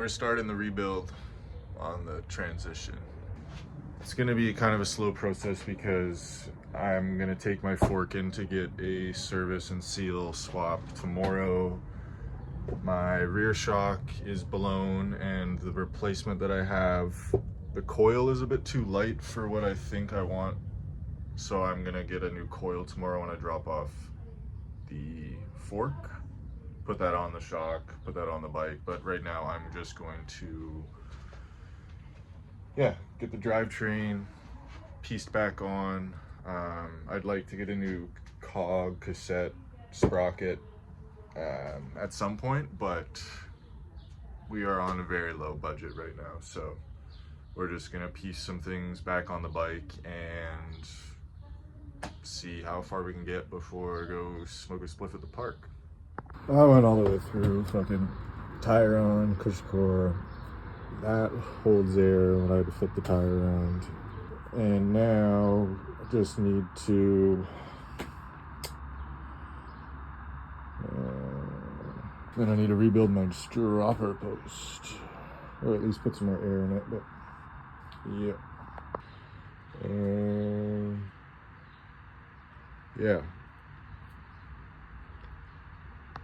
we're starting the rebuild on the transition. It's gonna be kind of a slow process because I'm gonna take my fork in to get a service and seal swap tomorrow. My rear shock is blown and the replacement that I have, the coil is a bit too light for what I think I want. So I'm gonna get a new coil tomorrow when I drop off the fork, put that on the shock, put that on the bike. But right now I'm just going to, get the drivetrain pieced back on. I'd like to get a new cog, cassette, sprocket at some point, but we are on a very low budget right now. So we're just gonna piece some things back on the bike and see how far we can get before I go smoke a spliff at the park. I went all the way through, fucking tire on, cushion core, that holds air when I had to flip the tire around. And now I just need to then I need to rebuild my stropper post, or at least put some more air in it. But yeah.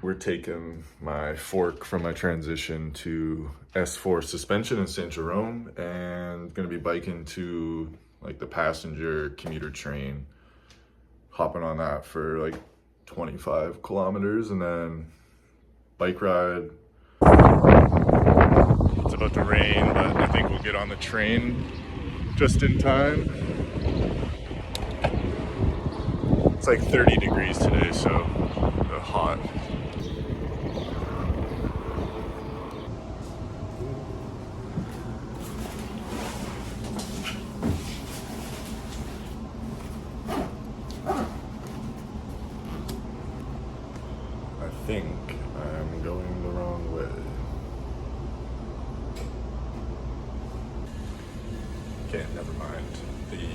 We're taking my fork from my transition to S4 suspension in Saint Jerome and gonna be biking to like the passenger commuter train, hopping on that for like 25 kilometers and then bike ride. It's about to rain, but I think we'll get on the train just in time. It's like 30 degrees today, so hot. I think I'm going the wrong way. Okay, never mind the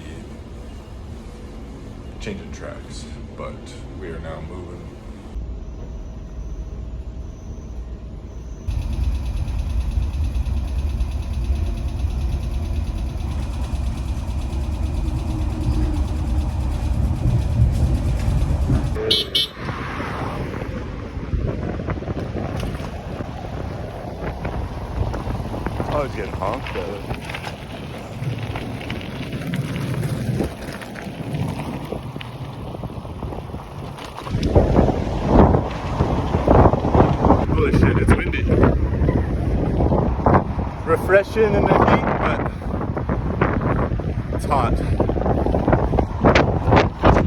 changing tracks, but we are now moving. I was getting honked at. Holy shit, it's windy. Refreshing in the heat, but it's hot.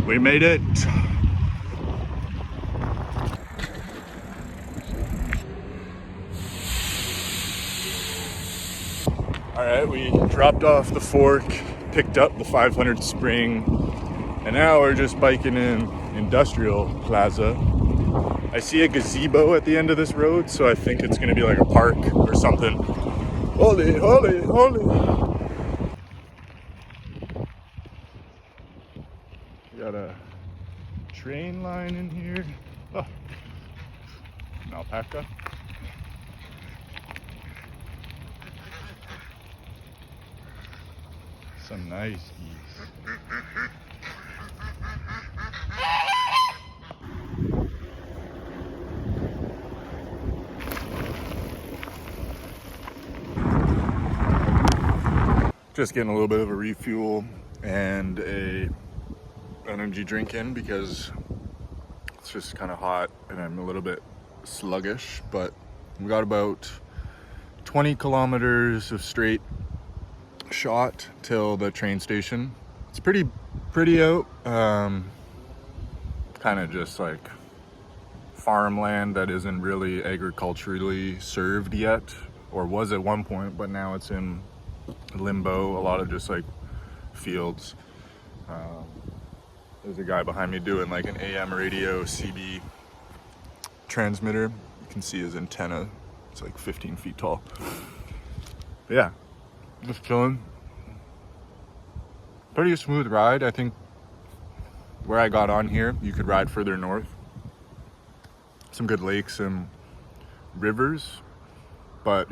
We made it. All right, we dropped off the fork, picked up the 500 spring, and now we're just biking in Industrial Plaza. I see a gazebo at the end of this road, so I think it's gonna be like a park or something. Holy, holy, holy. Got a train line in here. Oh, an alpaca. Some nice geese. Just getting a little bit of a refuel and a energy drink in because it's just kind of hot and I'm a little bit sluggish, but we got about 20 kilometers of straight shot till the train station. It's pretty out. Kind of just like farmland that isn't really agriculturally served yet, or was at one point, but now it's in limbo. A lot of just like fields. There's a guy behind me doing like an AM radio CB transmitter. You can see his antenna. It's like 15 feet tall. But yeah, just chilling. Pretty smooth ride. I think where I got on here, you could ride further north. Some good lakes and rivers, but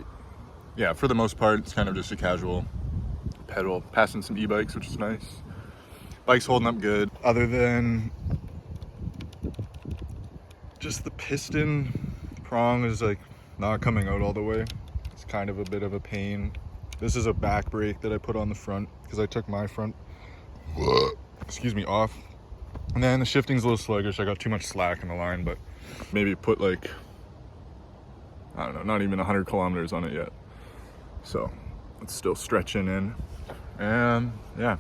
yeah, for the most part, it's kind of just a casual pedal, passing some e-bikes, which is nice. Bike's holding up good. Other than just the piston prong is like not coming out all the way. It's kind of a bit of a pain. This is a back brake that I put on the front because I took my front, excuse me, off. And then the shifting's a little sluggish. I got too much slack in the line, but maybe put like, I don't know, not even 100 kilometers on it yet. So it's still stretching in. And yeah,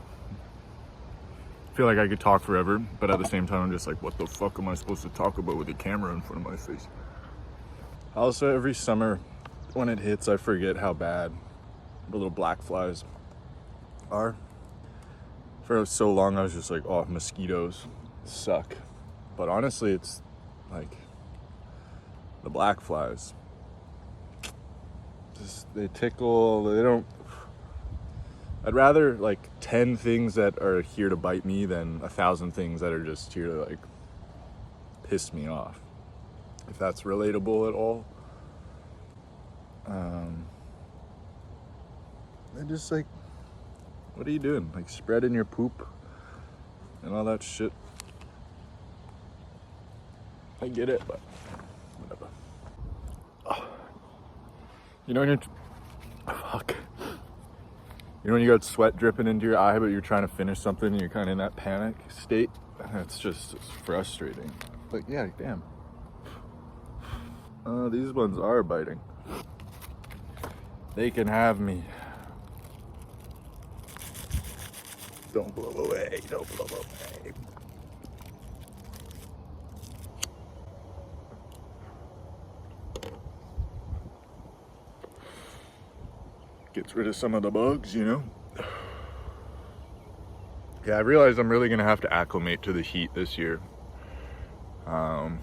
I feel like I could talk forever, but at the same time, I'm just like, what the fuck am I supposed to talk about with a camera in front of my face? Also, every summer when it hits, I forget how bad the little black flies are. For so long, I was just like, oh, mosquitoes suck. But honestly, it's like the black flies. Just, they tickle, they don't. I'd rather like 10 things that are here to bite me than 1,000 things that are just here to like piss me off. If that's relatable at all. They're just like, what are you doing? Like spreading your poop and all that shit. I get it, but whatever. Oh. You know when you're, fuck. You know when you got sweat dripping into your eye, but you're trying to finish something and you're kind of in that panic state? It's frustrating. Like, yeah, damn. These ones are biting. They can have me. Don't blow away, don't blow away. Gets rid of some of the bugs, you know? Yeah, I realize I'm really gonna have to acclimate to the heat this year. And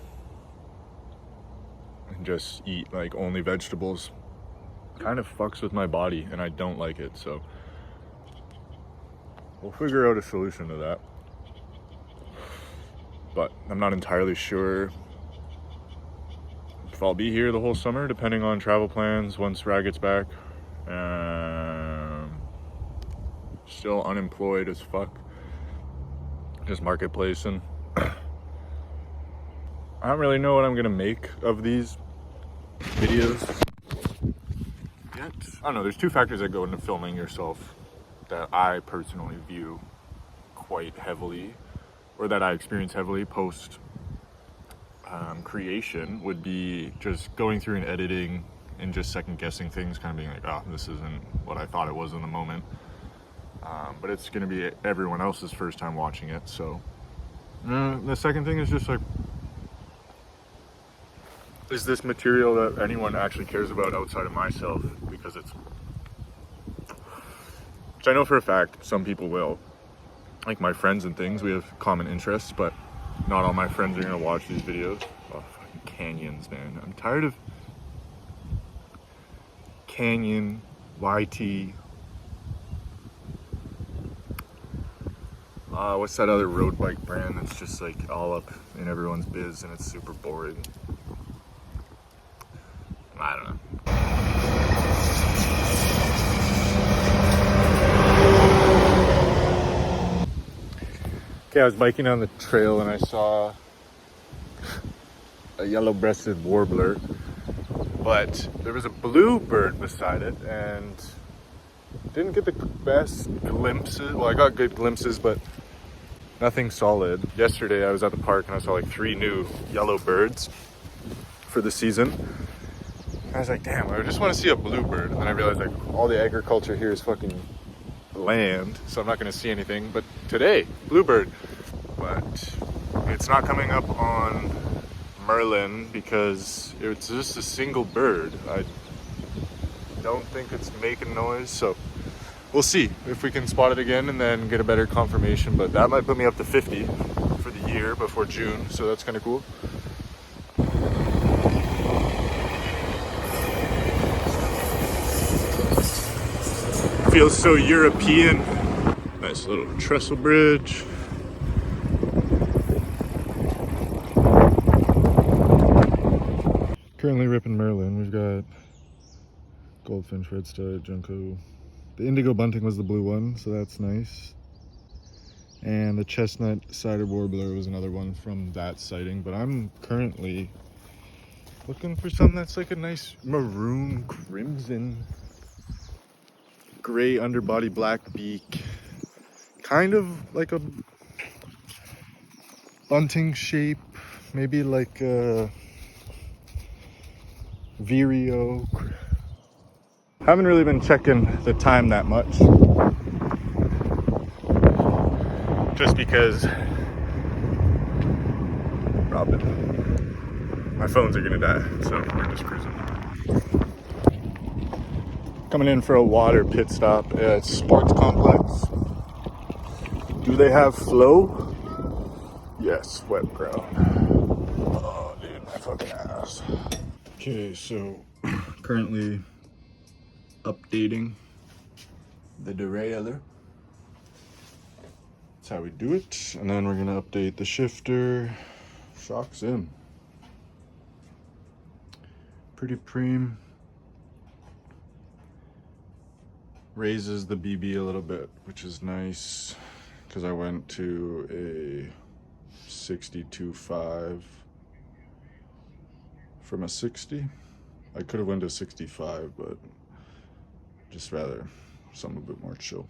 just eat like only vegetables. Kind of fucks with my body and I don't like it, so we'll figure out a solution to that. But I'm not entirely sure if I'll be here the whole summer, depending on travel plans once Rad gets back. Still unemployed as fuck. Just marketplacing. I don't really know what I'm gonna make of these videos yet. I don't know, there's two factors that go into filming yourself that I personally view quite heavily, or that I experience heavily post creation, would be just going through and editing and just second guessing things, kind of being like, oh, this isn't what I thought it was in the moment. But it's gonna be everyone else's first time watching it, so. The second thing is just like, is this material that anyone actually cares about outside of myself? Because it's, which I know for a fact some people will. Like my friends and things, we have common interests, but not all my friends are gonna watch these videos. Oh, fucking canyons, man. I'm tired of Canyon, YT. What's that other road bike brand that's just like all up in everyone's biz and it's super boring? I don't know. Okay, I was biking on the trail and I saw a yellow-breasted warbler, but there was a bluebird beside it and didn't get the best glimpses. Well, I got good glimpses, but nothing solid. Yesterday I was at the park and I saw like 3 new yellow birds for the season. I was like, damn, I just want to see a bluebird. And then I realized like all the agriculture here is fucking land, so I'm not going to see anything. But today, bluebird. But it's not coming up on Merlin because it's just a single bird. I don't think it's making noise, so we'll see if we can spot it again and then get a better confirmation. But that might put me up to 50 for the year before June, so that's kind of cool. Feels so European. Nice little trestle bridge. Currently ripping Merlin. We've got Goldfinch, redstart, junco. The indigo bunting was the blue one, so that's nice. And the chestnut sided warbler was another one from that sighting. But I'm currently looking for something that's like a nice maroon crimson gray underbody, black beak, kind of like a bunting shape, maybe like a vireo. Haven't really been checking the time that much, just because Robin, my phones are gonna die, so we're just cruising. Coming in for a water pit stop at Sports Complex. Do they have flow? Yes, wet ground. Oh, dude, my fucking ass. Okay, so currently updating the derailleur. That's how we do it. And then we're gonna update the shifter. Shocks in. Pretty preem. Raises the BB a little bit, which is nice, because I went to a 62.5 from a 60. I could have went to 65, but just rather something a bit more chill.